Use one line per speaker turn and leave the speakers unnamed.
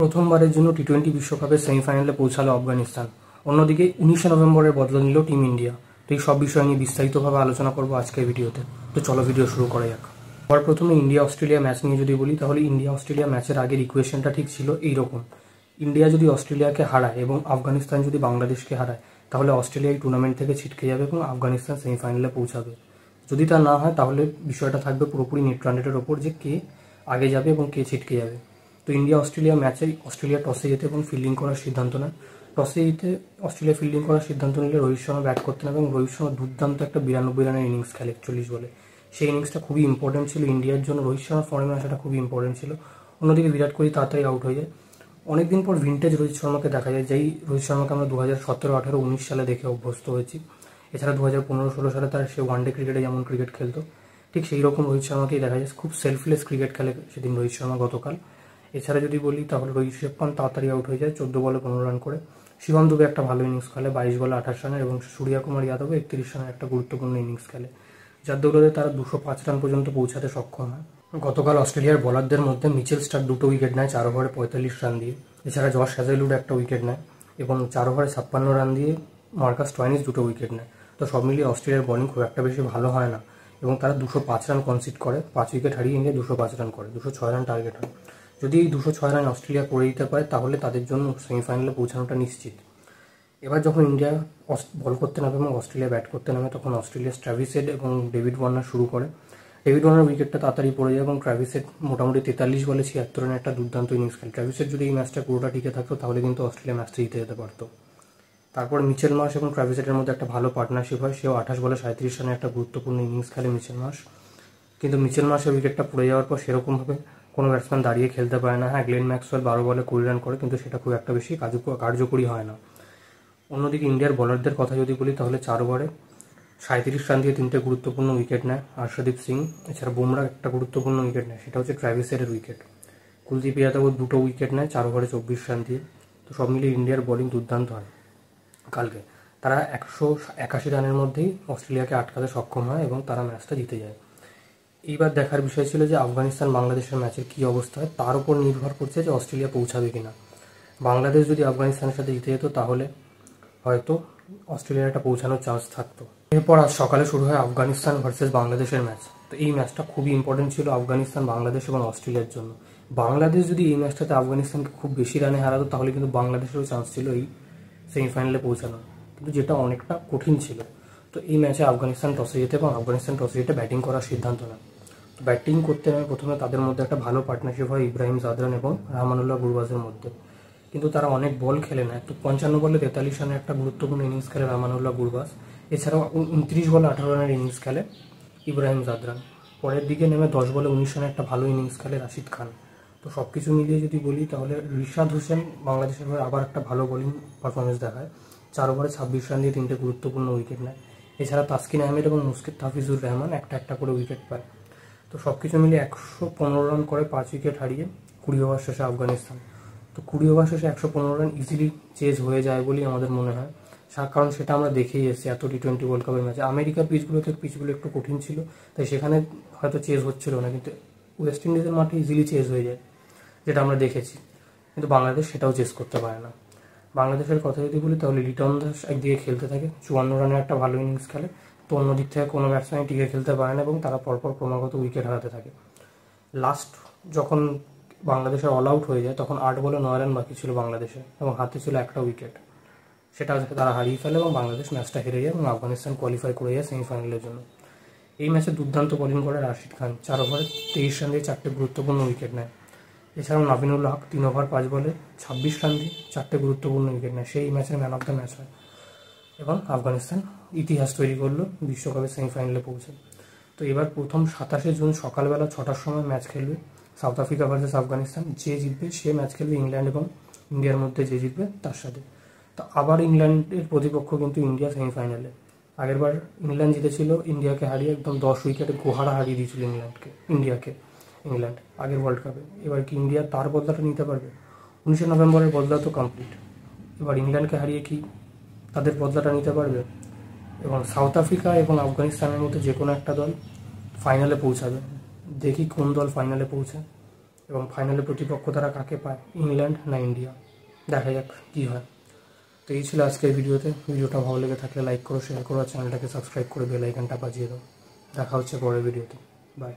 প্রথমবারের জন্য টি-20 বিশ্বকাপের সেমিফাইনালে পৌঁছালো আফগানিস্তান। অন্যদিকে 19 নভেম্বরের বদলা নিল টিম ইন্ডিয়া। তো এই সব বিষয় নিয়ে বিস্তারিতভাবে আলোচনা করবো আজকের ভিডিওতে। তো চলো ভিডিও শুরু করা যাক। সবার প্রথমে ইন্ডিয়া অস্ট্রেলিয়া ম্যাচ নিয়ে যদি বলি, তাহলে ইন্ডিয়া অস্ট্রেলিয়া ম্যাচের আগের ইকুয়েশনটা ঠিক ছিল এইরকম: ইন্ডিয়া যদি অস্ট্রেলিয়াকে হারায় এবং আফগানিস্তান যদি বাংলাদেশকে হারায়, তাহলে অস্ট্রেলিয়া এই টুর্নামেন্ট থেকে ছিটকে যাবে এবং আফগানিস্তান সেমিফাইনালে পৌঁছাবে। যদি তা না হয়, তাহলে বিষয়টা থাকবে পুরোপুরি নেট রানের ওপর, যে কে আগে যাবে এবং কে ছিটকে যাবে। তো ইন্ডিয়া অস্ট্রেলিয়া ম্যাচে অস্ট্রেলিয়া টসে যেতে এবং ফিল্ডিং করার সিদ্ধান্ত নেয়। টসে জিতে অস্ট্রেলিয়া ফিল্ডিং করার সিদ্ধান্ত নিলে রোহিত শর্মা ব্যাট করতেন এবং রোহিত শর্মা দুর্দান্ত একটা 92 রানের ইনিংস খেলে 41 বলে। সেই ইনিংসটা খুবই ইম্পর্টেন্ট ছিল ইন্ডিয়ার জন্য। রোহিত শর্মা ফর্মে আসাটা খুবই ইম্পর্টেন্ট ছিল। অন্যদিকে বিরাট কোহলি তাড়াতাড়ি আউট হয়ে যায়। অনেকদিন পর ভিন্টেজ রোহিত শর্মাকে দেখা যায়, যেই রোহিত শর্মাকে আমরা 2017, 18, 19 সালে দেখে অভ্যস্ত হয়েছি। এছাড়া 2015, 16 সালে তার সে ওয়ানডে ক্রিকেটে যেমন ক্রিকেট খেলতো, ঠিক সেই রকম রোহিত শর্মাকেই দেখা যায়। খুব সেলফলেস ক্রিকেট খেলে সেদিন রোহিত শর্মা গতকাল। এছাড়া যদি বলি, তাহলে ঋষভ পান্ট তাড়াতাড়ি আউট হয়ে যায় 14 বলে 15 রান করে। শিবম দুবে একটা ভালো ইনিংস খেলে 22 বলে 28 রানের, এবং সূর্য কুমার যাদবও 31 রানের একটা গুরুত্বপূর্ণ ইনিংস খেলে, যার দৌলতে তারা 205 রান পর্যন্ত পৌঁছাতে সক্ষম হয়। গতকাল অস্ট্রেলিয়ার বোলারদের মধ্যে মিচেল স্টার্ক 2টো উইকেট নেয় 4 ওভারে 45 রান দিয়ে। এছাড়া জশ হ্যাজেলউড একটা উইকেট নেয় এবং 4 ওভারে 56 রান দিয়ে মার্কাস স্টয়নিস 2টো উইকেট নেয়। তো সব মিলিয়ে অস্ট্রেলিয়ার বোলিং খুব একটা বেশি ভালো হয় না এবং তারা 205 রান কনসিড করে। 5 উইকেট হারিয়ে ইন্ডিয়া 205 রান করে, 206 রান টার্গেট হয়। যদি এই 206 রান অস্ট্রেলিয়া করে দিতে পারে, তাহলে তাদের জন্য সেমিফাইনালে পৌঁছানোটা নিশ্চিত। এবার যখন ইন্ডিয়া বল করতে নামে এবং অস্ট্রেলিয়া ব্যাট করতে নামে, তখন অস্ট্রেলিয়ার ট্র্যাভিস হেড এবং ডেভিড ওয়ার্নার শুরু করে। ডেভিড ওয়ার্নার উইকেটটা তাড়াতাড়ি পড়ে যায় এবং ট্র্যাভিস হেড মোটামুটি 43 বলে 76 রানের একটা দুর্দান্ত ইনিংস খেলে। ট্র্যাভিস হেড যদি এই ম্যাচটা পুরোটা টিকে থাকতো, তাহলে কিন্তু অস্ট্রেলিয়া ম্যাচটা জিতে যেতে পারতো। তারপর মিচেল মার্শ এবং ট্র্যাভিস হেডের মধ্যে একটা ভালো পার্টনারশিপ হয়। সেও 28 বলে 37 রানের একটা গুরুত্বপূর্ণ ইনিংস খেলে মিচেল মার্শ। কিন্তু মিচেল মার্শের উইকেটটা পড়ে যাওয়ার পর সেরকমভাবে কোনো ব্যাটসম্যান দাঁড়িয়ে খেলতে পারে না। হ্যাঁ, গ্লেন ম্যাক্সওয়েল 12 বলে 20 রান করে, কিন্তু সেটা খুব একটা বেশি কার্যকরী হয় না। অন্যদিকে ইন্ডিয়ার বোলারদের কথা যদি বলি, তাহলে 4 ওভারে 37 রান দিয়ে 3টে গুরুত্বপূর্ণ উইকেট নেয় হর্ষদীপ সিং। এছাড়া বুমরা একটা গুরুত্বপূর্ণ উইকেট নেয়, সেটা হচ্ছে ট্র্যাভিস হেডের উইকেট। কুলদীপ যাদব 2টো উইকেট নেয় 4 ওভারে 24 রান দিয়ে। তো সব মিলিয়ে ইন্ডিয়ার বোলিং দুর্দান্ত হয় কালকে। তারা 181 রানের মধ্যেই অস্ট্রেলিয়াকে আটকাতে সক্ষম হয় এবং তারা ম্যাচটা জিতে যায়। এইবার দেখার বিষয় ছিল যে আফগানিস্তান বাংলাদেশের ম্যাচের কী অবস্থা হয়, তার উপর নির্ভর করছে যে অস্ট্রেলিয়া পৌঁছাবে কিনা। বাংলাদেশ যদি আফগানিস্তানের সাথে জিতে যেত, তাহলে হয়তো অস্ট্রেলিয়ার একটা পৌঁছানোর চান্স থাকতো। এরপর আজ সকালে শুরু হয় আফগানিস্তান ভার্সেস বাংলাদেশের ম্যাচ। তো এই ম্যাচটা খুবই ইম্পর্টেন্ট ছিল আফগানিস্তান, বাংলাদেশ এবং অস্ট্রেলিয়ার জন্য। বাংলাদেশ যদি এই ম্যাচটাতে আফগানিস্তানকে খুব বেশি রানে হারাতো, তাহলে কিন্তু বাংলাদেশেরও চান্স ছিল এই সেমিফাইনালে পৌঁছানোর, কিন্তু যেটা অনেকটা কঠিন ছিল। তো এই ম্যাচে আফগানিস্তান টসে যেতে এবং আফগানিস্তান টসে যেতে ব্যাটিং করার সিদ্ধান্ত নেয়। তো ব্যাটিং করতে নেমে প্রথমে তাদের মধ্যে একটা ভালো পার্টনারশিপ হয় ইব্রাহিম জাদরান এবং রহমানুল্লাহ গুরবাজের মধ্যে, কিন্তু তারা অনেক বল খেলে না। তো 55 বলে 43 রানের একটা গুরুত্বপূর্ণ ইনিংস খেলে রহমানুল্লাহ গুরবাজ। এছাড়াও 29 বলে 18 রানের ইনিংস খেলে ইব্রাহিম জাদরান। পরের দিকে নেমে 10 বলে 19 রানের একটা ভালো ইনিংস খেলে রাশিদ খান। তো সব কিছু মিলিয়ে যদি বলি, তাহলে রিশাদ হোসেন বাংলাদেশের হয়ে আবার একটা ভালো বোলিং পারফরমেন্স দেখায়। 4 ওভারে 26 রান দিয়ে 3টে গুরুত্বপূর্ণ উইকেট নেয়। এছাড়া তাসকিন আহমেদ এবং মুশফিক তাফিজুর রহমান একটা করে উইকেট পায়। তো সব কিছু মিলিয়ে 115 রান করে 5 উইকেট হারিয়ে 20 ওভার শেষে আফগানিস্তান। তো 20 ওভার শেষে 115 রান ইজিলি চেজ হয়ে যায় বলেই আমাদের মনে হয়, কারণ সেটা আমরা দেখেই এসেছি এত টি-20 ওয়ার্ল্ড কাপের ম্যাচে। আমেরিকার পিচগুলো একটু কঠিন ছিল, তাই সেখানে হয়তো চেজ হচ্ছিল না, কিন্তু ওয়েস্ট ইন্ডিজের মাঠে ইজিলি চেজ হয়ে যায়, যেটা আমরা দেখেছি। কিন্তু বাংলাদেশ সেটাও চেজ করতে পারে না। বাংলাদেশের কথা যদি বলি, তাহলে লিটন দাস একদিকে খেলতে থাকে, 54 রানের একটা ভালো ইনিংস খেলে। তো অন্য দিক থেকে কোনো ব্যাটসম্যান টিকে খেলতে পারে না এবং তারা পরপর ক্রমাগত উইকেট হারাতে থাকে। লাস্ট যখন বাংলাদেশের অল আউট হয়ে যায়, তখন 8 বলে 9 রান বাকি ছিল বাংলাদেশে এবং হাতে ছিল একটা উইকেট। সেটা তারা হারিয়ে ফেলে এবং বাংলাদেশ ম্যাচটা হেরে যায় এবং আফগানিস্তান কোয়ালিফাই করে যায় সেমিফাইনালের জন্য। এই ম্যাচে দুর্দান্ত বোলিং করে রাশিদ খান, 4 ওভারে 23 রান দিয়ে 4টে গুরুত্বপূর্ণ উইকেট নেয়। এছাড়াও নাবিনুল হক 3 ওভার 5 বলে 26 রান দিয়ে 4টে গুরুত্বপূর্ণ উইকেট নেয়। সেই ম্যাচের ম্যান অফ দ্য ম্যাচ হয় এবং আফগানিস্তান ইতিহাস তৈরি করলো, বিশ্বকাপের সেমিফাইনালে পৌঁছে। তো এবার প্রথম 27শে জুন সকালবেলা 6টার সময় ম্যাচ খেলবে সাউথ আফ্রিকা ভার্সেস আফগানিস্তান। যে জিতবে সে ম্যাচ খেলবে ইংল্যান্ড এবং ইন্ডিয়ার মধ্যে যে জিতবে তার সাথে। তো আবার ইংল্যান্ডের প্রতিপক্ষ কিন্তু ইন্ডিয়া সেমিফাইনালে। আগেরবার ইংল্যান্ড জিতেছিল ইন্ডিয়াকে হারিয়ে, একদম 10 উইকেটে গোহারা হারিয়ে দিয়েছিল ইন্ডিয়াকে ইংল্যান্ড আগের ওয়ার্ল্ড কাপে। এবার কি ইন্ডিয়া তার বদলাটা নিতে পারবে? 19 নভেম্বরের বদলা তো কমপ্লিট, এবার ইংল্যান্ডকে হারিয়ে কি তাদের বদলাটা নিতে পারবে? এবং সাউথ আফ্রিকা এবং আফগানিস্তানের মধ্যে যে কোনো একটা দল ফাইনালে পৌঁছাবে। দেখি কোন দল ফাইনালে পৌঁছায় এবং ফাইনালে প্রতিপক্ষ তারা কাকে পায়, ইংল্যান্ড না ইন্ডিয়া। দেখা যাক কী হয়। তো এই ছিল আজকের ভিডিওতে। ভিডিওটা ভালো লেগে থাকলে লাইক করো, শেয়ার করো, চ্যানেলটাকে সাবস্ক্রাইব করে বেল আইকনটা বাজিয়ে দাও। দেখা হচ্ছে পরের ভিডিওতে। বাই।